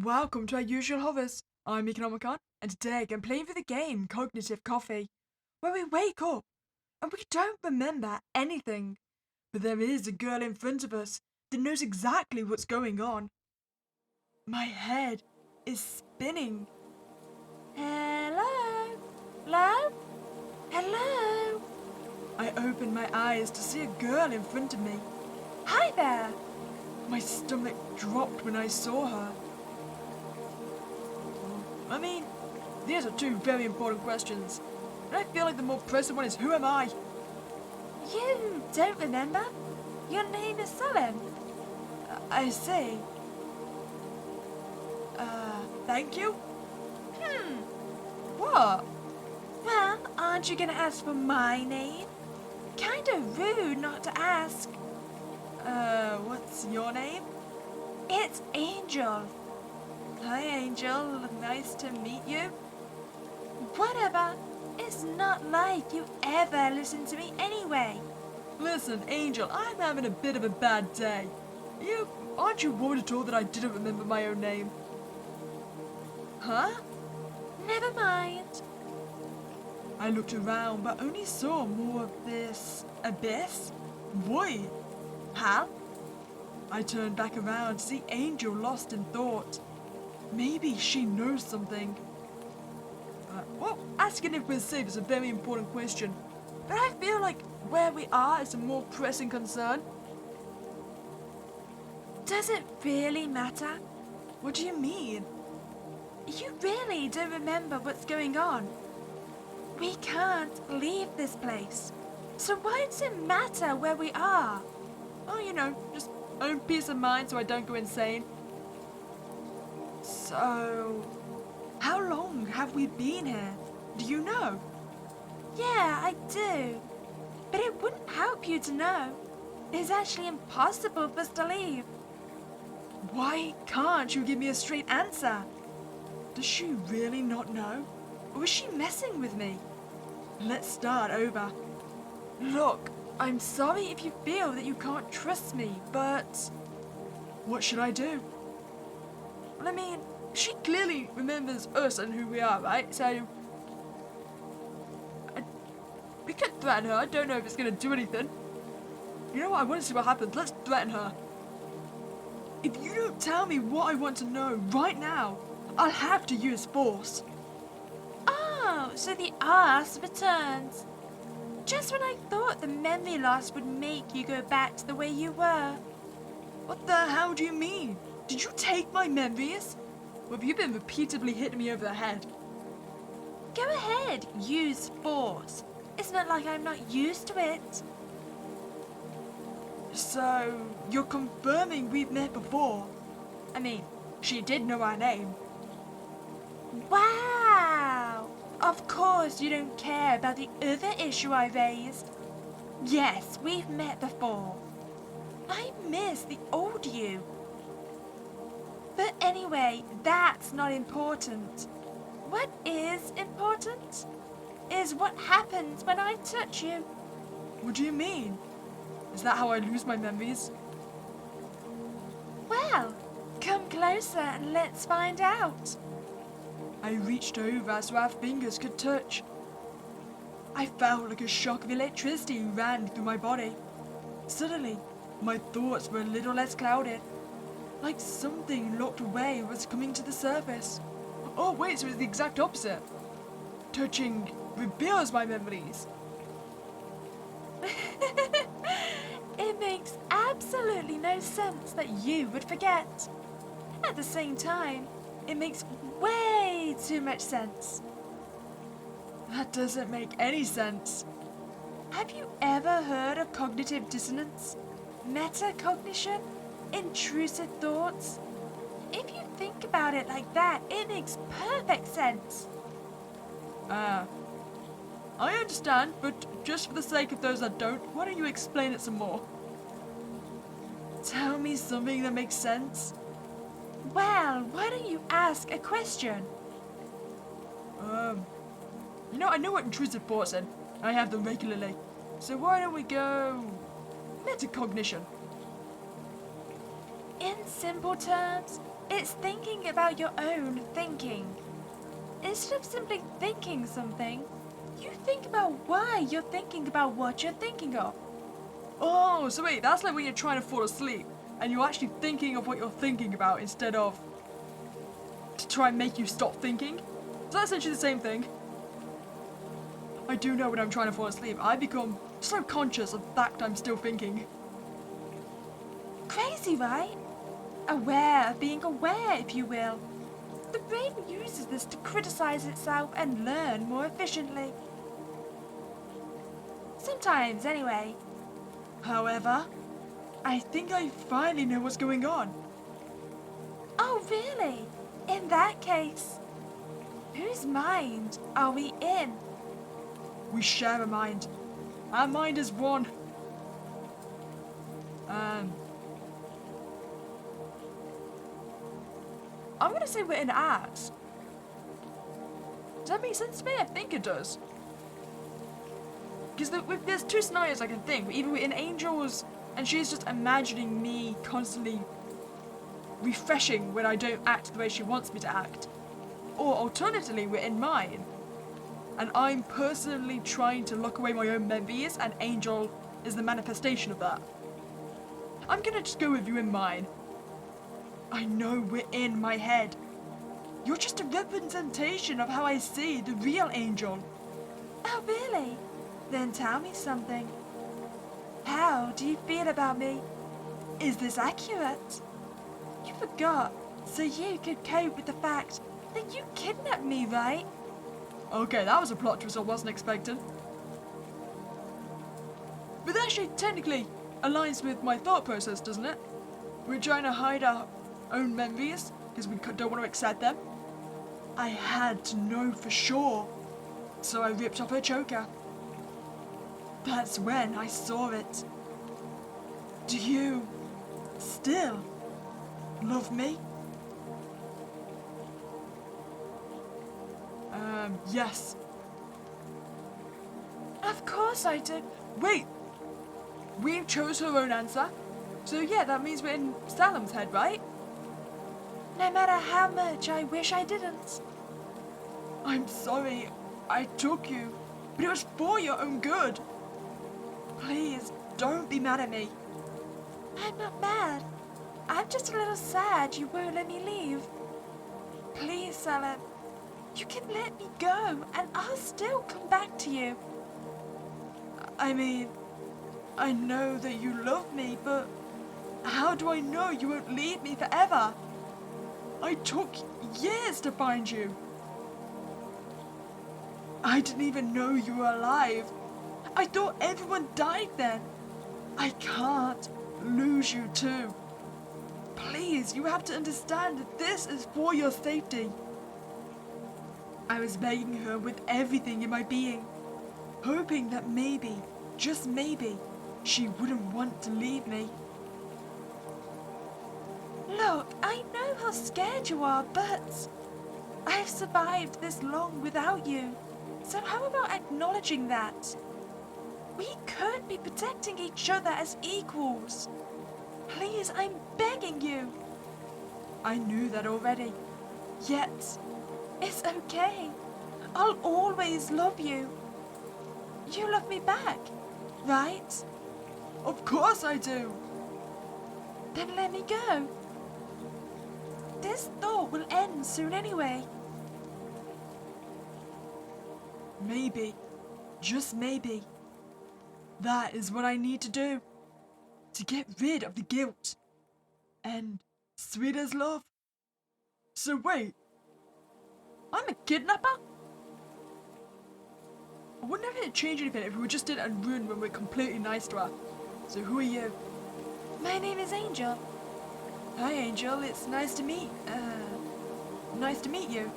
Welcome to our usual hovers. I'm Meek Nomicon, and today I'm playing for the game Cognitive Coffee, where we wake up and we don't remember anything. But there is a girl in front of us that knows exactly what's going on. My head is spinning. Hello? Hello? Hello? I open my eyes to see a girl in front of me. Hi there! My stomach dropped when I saw her. I mean, these are two very important questions. And I feel like the more pressing one is, who am I? You don't remember? Your name is Sullen. I see. Thank you? What? Well, aren't you gonna ask for my name? Kinda rude not to ask. What's your name? It's Angel. Hi, Angel. Nice to meet you. Whatever. It's not like you ever listen to me anyway. Listen, Angel, I'm having a bit of a bad day. Aren't you worried at all that I didn't remember my own name? Huh? Never mind. I looked around but only saw more of this abyss. Void. Huh? I turned back around to see Angel lost in thought. Maybe she knows something. Well, asking if we're safe is a very important question, but I feel like where we are is a more pressing concern. Does it really matter? What do you mean? You really don't remember what's going on. We can't leave this place. So why does it matter where we are? Oh, just own peace of mind so I don't go insane. So, how long have we been here? Do you know? Yeah, I do. But it wouldn't help you to know. It's actually impossible for us to leave. Why can't you give me a straight answer? Does she really not know? Or is she messing with me? Let's start over. Look, I'm sorry if you feel that you can't trust me, but what should I do? Well, I mean, she clearly remembers us and who we are, right? So we could threaten her. I don't know if it's going to do anything. You know what? I want to see what happens. Let's threaten her. If you don't tell me what I want to know right now, I'll have to use force. Oh, so the ass returns. Just when I thought the memory loss would make you go back to the way you were. What the hell do you mean? Did you take my memories? Or have you been repeatedly hitting me over the head? Go ahead, use force. It's not like I'm not used to it. So, you're confirming we've met before? I mean, she did know our name. Wow! Of course you don't care about the other issue I raised. Yes, we've met before. I miss the old you. But anyway, that's not important. What is important is what happens when I touch you. What do you mean? Is that how I lose my memories? Well, come closer and let's find out. I reached over so our fingers could touch. I felt like a shock of electricity ran through my body. Suddenly, my thoughts were a little less clouded. Like something locked away was coming to the surface. Oh wait, so it's the exact opposite. Touching reveals my memories. It makes absolutely no sense that you would forget. At the same time, it makes way too much sense. That doesn't make any sense. Have you ever heard of cognitive dissonance? Metacognition? Intrusive thoughts? If you think about it like that, it makes perfect sense. I understand, but just for the sake of those that don't, why don't you explain it some more? Tell me something that makes sense. Well, why don't you ask a question? I know what intrusive thoughts are. I have them regularly. So why don't we go metacognition? In simple terms, It's thinking about your own thinking. Instead of simply thinking something, you think about why you're thinking about what you're thinking of. Oh, so wait, that's like when you're trying to fall asleep and you're actually thinking of what you're thinking about instead of to try and make you stop thinking. Is that essentially the same thing? I do know when I'm trying to fall asleep, I become so conscious of the fact I'm still thinking. Crazy, right? Aware of being aware, if you will. The brain uses this to criticize itself and learn more efficiently. Sometimes, anyway. However, I think I finally know what's going on. Oh, really? In that case, whose mind are we in? We share a mind. Our mind is one. I'm gonna say we're in ours. Does that make sense to me? I think it does. Because there's two scenarios I can think. Either we're in Angel's and she's just imagining me constantly refreshing when I don't act the way she wants me to act. Or alternatively, we're in mine. And I'm personally trying to lock away my own memories and Angel is the manifestation of that. I'm gonna just go with you in mine. I know we're in my head. You're just a representation of how I see the real Angel. Oh, really? Then tell me something. How do you feel about me? Is this accurate? You forgot, so you could cope with the fact that you kidnapped me, right? Okay, that was a plot twist I wasn't expecting. But that actually technically aligns with my thought process, doesn't it? We're trying to hide our own memories because we don't want to accept them. I had to know for sure, so I ripped off her choker. That's when I saw it. Do you still love me? Yes. Of course I do. Wait! We chose her own answer. So yeah, that means we're in Salem's head, right? No matter how much I wish I didn't. I'm sorry I took you, but it was for your own good. Please, don't be mad at me. I'm not mad. I'm just a little sad you won't let me leave. Please, Salem. You can let me go, and I'll still come back to you. I mean, I know that you love me, but how do I know you won't leave me forever? I took years to find you. I didn't even know you were alive. I thought everyone died then. I can't lose you too. Please, you have to understand that this is for your safety. I was begging her with everything in my being, hoping that maybe, just maybe, she wouldn't want to leave me. Look, I know how scared you are, but I've survived this long without you. So how about acknowledging that? We could be protecting each other as equals. Please, I'm begging you. I knew that already. Yet, it's okay. I'll always love you. You love me back, right? Of course I do. Then let me go. This thought will end soon anyway. Maybe, just maybe, that is what I need to do to get rid of the guilt and sweet as love. So wait, I'm a kidnapper? I wouldn't have it change anything if we were just in a room when we're completely nice to her. So who are you? My name is Angel. Hi Angel, it's nice to meet you.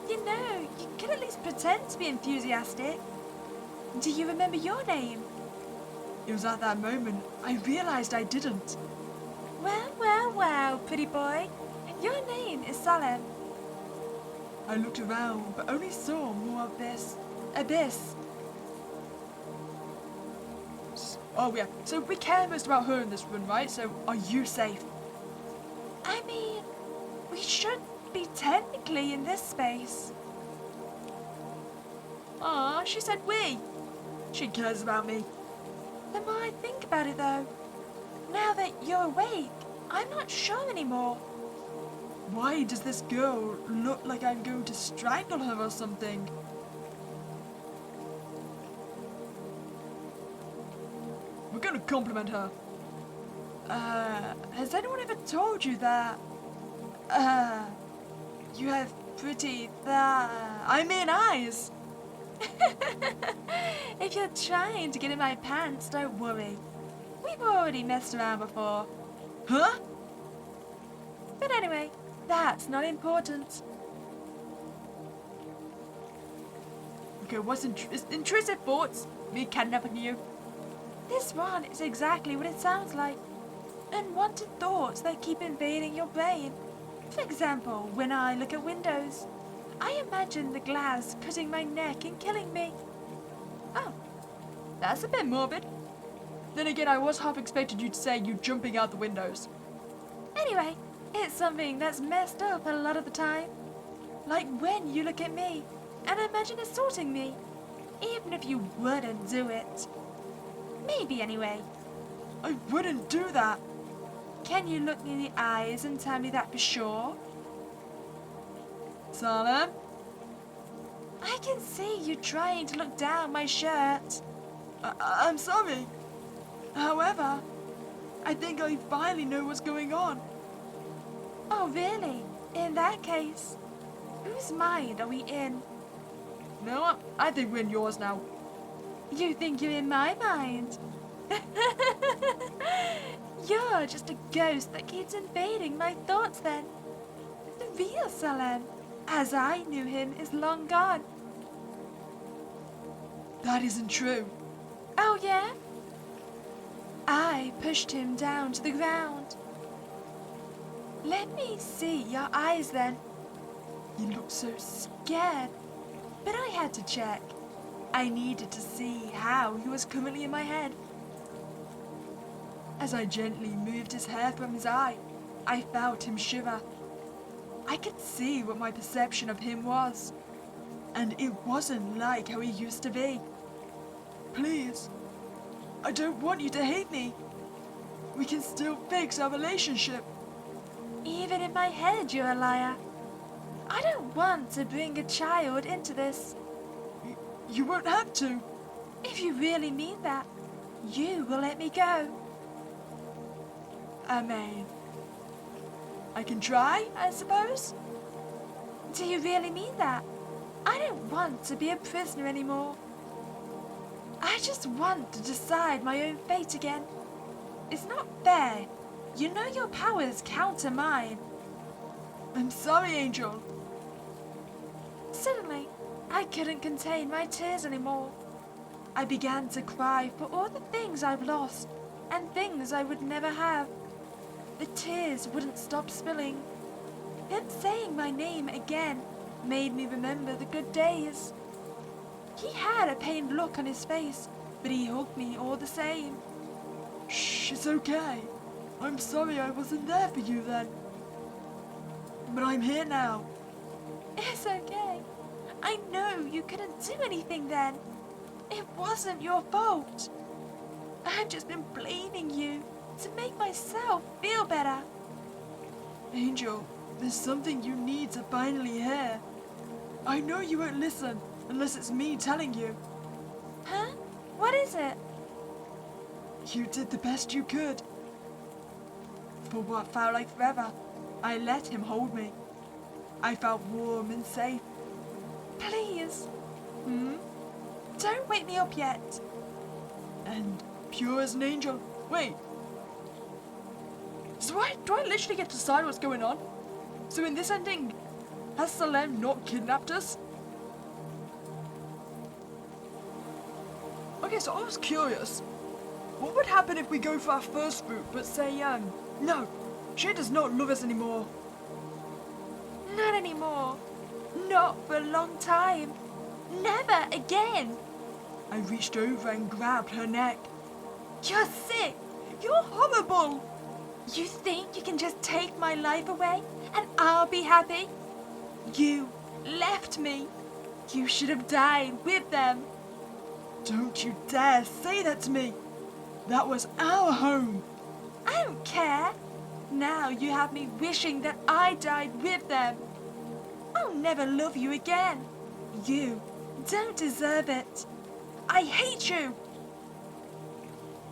You know, you can at least pretend to be enthusiastic. Do you remember your name? It was at that moment I realized I didn't. Well, well, well, pretty boy. Your name is Salem. I looked around but only saw more of this abyss. Oh yeah, so we care most about her in this run, right? So are you safe? I mean, we should be technically in this space. Aw, she said we. She cares about me. The more I think about it though, now that you're awake, I'm not sure anymore. Why does this girl look like I'm going to strangle her or something? We're gonna compliment her. Has anyone ever told you that, you have pretty eyes? If you're trying to get in my pants, don't worry. We've already messed around before. Huh? But anyway, that's not important. Okay, what's intrusive thoughts? Me kidnapping you. This one is exactly what it sounds like. Unwanted thoughts that keep invading your brain. For example, when I look at windows, I imagine the glass cutting my neck and killing me. Oh, that's a bit morbid. Then again, I was half expected you to say you jumping out the windows. Anyway, it's something that's messed up a lot of the time. Like when you look at me and imagine assaulting me, even if you wouldn't do it. Maybe anyway. I wouldn't do that. Can you look me in the eyes and tell me that for sure? Salem? I can see you trying to look down my shirt. I'm sorry. However, I think I finally know what's going on. Oh, really? In that case, whose mind are we in? No, I think we're in yours now. You think you're in my mind? You're just a ghost that keeps invading my thoughts then. The real Salem, as I knew him, is long gone. That isn't true. Oh, yeah? I pushed him down to the ground. Let me see your eyes then. You look so scared. But I had to check. I needed to see how he was currently in my head. As I gently moved his hair from his eye, I felt him shiver. I could see what my perception of him was, and it wasn't like how he used to be. Please, I don't want you to hate me. We can still fix our relationship. Even in my head, you're a liar. I don't want to bring a child into this. You won't have to. If you really mean that, you will let me go. I mean, I can try, I suppose. Do you really mean that? I don't want to be a prisoner anymore. I just want to decide my own fate again. It's not fair. You know your powers counter mine. I'm sorry, Angel. Suddenly, I couldn't contain my tears anymore. I began to cry for all the things I've lost and things I would never have. The tears wouldn't stop spilling. Him saying my name again made me remember the good days. He had a pained look on his face, but he hugged me all the same. Shh, it's okay. I'm sorry I wasn't there for you then. But I'm here now. It's okay. I know you couldn't do anything then. It wasn't your fault. I've just been blaming you to make myself feel better. Angel, there's something you need to finally hear. I know you won't listen unless it's me telling you. Huh? What is it? You did the best you could. For what felt like forever, I let him hold me. I felt warm and safe. Please. Don't wake me up yet. And pure as an angel. Wait. So do I literally get to decide what's going on? So in this ending, has Salem not kidnapped us? Okay, so I was curious. What would happen if we go for our first route, but say, no, she does not love us anymore? Not anymore. Not for a long time. Never again. I reached over and grabbed her neck. You're sick. You're horrible. You think you can just take my life away and I'll be happy? You left me. You should have died with them. Don't you dare say that to me! That was our home! I don't care. Now you have me wishing that I died with them. I'll never love you again. You don't deserve it. I hate you.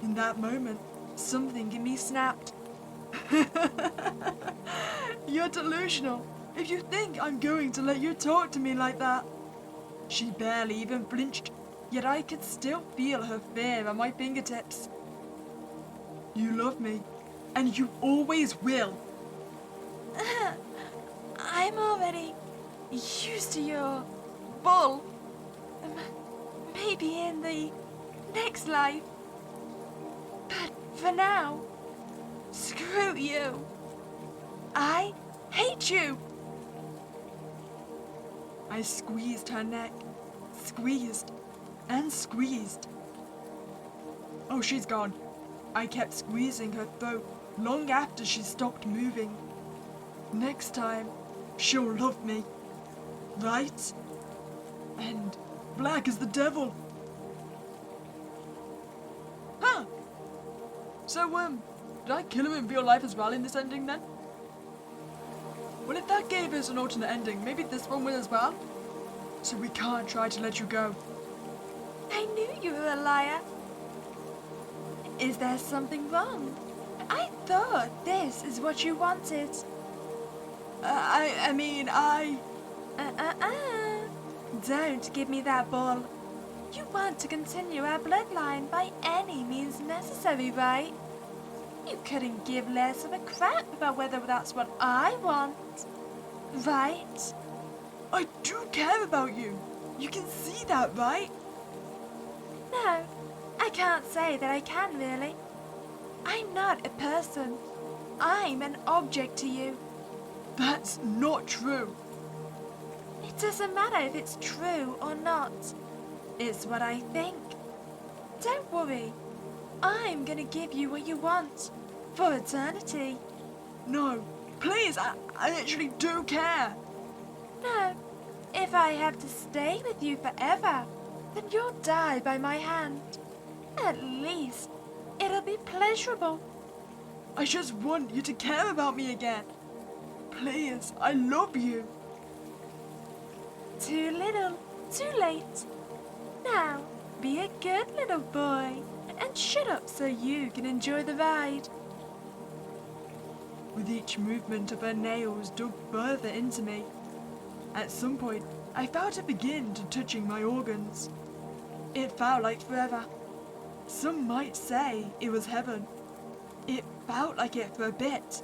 In that moment, something in me snapped. You're delusional if you think I'm going to let you talk to me like that. She barely even flinched, yet I could still feel her fear at my fingertips. You love me, and you always will. I'm already used to your bull. Maybe in the next life. But for now, screw you. I hate you. I squeezed her neck, squeezed and squeezed. Oh, she's gone. I kept squeezing her throat long after she stopped moving. Next time, she'll love me. Right? And black as the devil. Huh! So, did I kill him in real life as well in this ending then? Well, if that gave us an alternate ending, maybe this one will as well? So we can't try to let you go. I knew you were a liar. Is there something wrong? I thought this is what you wanted. I mean, Don't give me that ball. You want to continue our bloodline by any means necessary, right? You couldn't give less of a crap about whether that's what I want. Right? I do care about you. You can see that, right? No, I can't say that I can really. I'm not a person. I'm an object to you. That's not true. It doesn't matter if it's true or not. It's what I think. Don't worry. I'm gonna give you what you want. For eternity. No, please, I actually do care. No. If I have to stay with you forever, then you'll die by my hand. At least, it'll be pleasurable. I just want you to care about me again. Please, I love you. Too little, too late. Now, be a good little boy and shut up so you can enjoy the ride. With each movement of her nails dug further into me. At some point, I felt it begin to touching my organs. It felt like forever. Some might say it was heaven. It felt like it for a bit.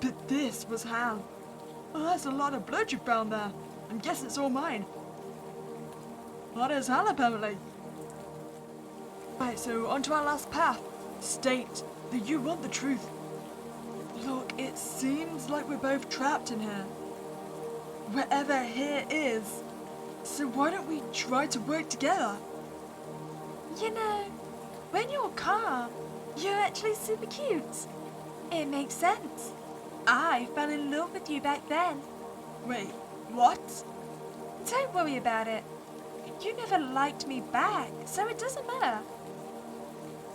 But this was hell. Oh, that's a lot of blood you found there. I guess it's all mine. Hot as hell, apparently. Right, so on to our last path. State that you want the truth. Look, it seems like we're both trapped in here. Wherever here is. So why don't we try to work together? You know, when you're calm, you're actually super cute. It makes sense. I fell in love with you back then. Wait, what? Don't worry about it. You never liked me back, so it doesn't matter.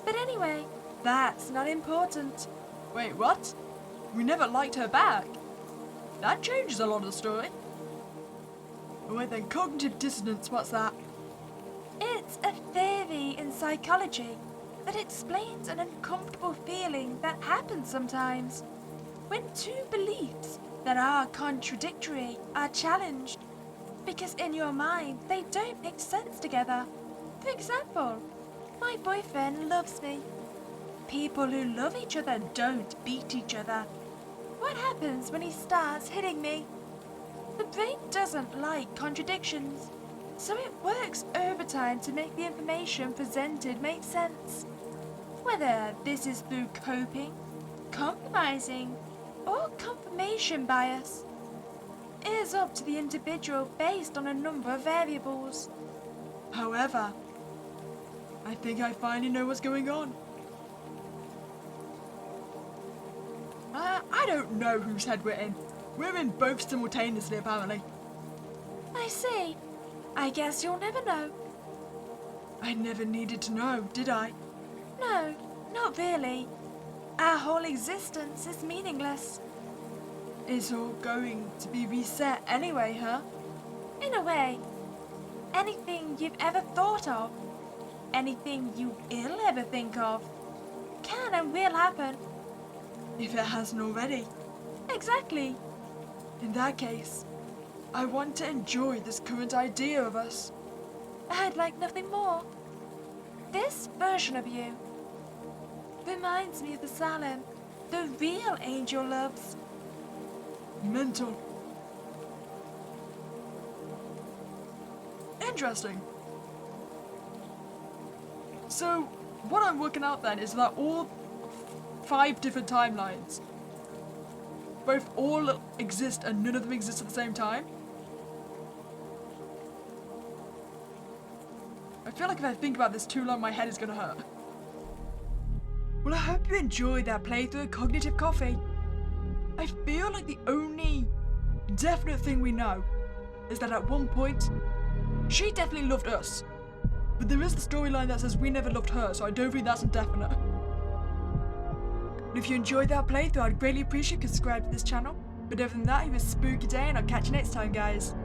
But anyway, that's not important. Wait, what? We never liked her back. That changes a lot of the story. Wait then, cognitive dissonance, what's that? It's a theory in psychology that explains an uncomfortable feeling that happens sometimes when two beliefs that are contradictory are challenged, because in your mind they don't make sense together. For example, my boyfriend loves me. People who love each other don't beat each other. What happens when he starts hitting me? The brain doesn't like contradictions, so it works overtime to make the information presented make sense. Whether this is through coping, compromising, or confirmation bias, it is up to the individual based on a number of variables. However, I think I finally know what's going on. I don't know whose head we're in. We're in both simultaneously, apparently. I see. I guess you'll never know. I never needed to know, did I? No, not really. Our whole existence is meaningless. It's all going to be reset anyway, huh? In a way. Anything you've ever thought of, anything you'll ever think of, can and will happen. If it hasn't already. Exactly. In that case, I want to enjoy this current idea of us. I'd like nothing more. This version of you reminds me of the Salem the real Angel loves. Mental. Interesting. So, what I'm working out then is that all 5 different timelines both all exist and none of them exist at the same time. I feel like if I think about this too long, my head is gonna hurt. Well, I hope you enjoyed that playthrough of Cognitive Coffee. I feel like the only definite thing we know is that at one point, she definitely loved us. But there is the storyline that says we never loved her, so I don't think that's indefinite. And if you enjoyed that playthrough, I'd greatly appreciate if you subscribe to this channel. But other than that, have a spooky day and I'll catch you next time, guys.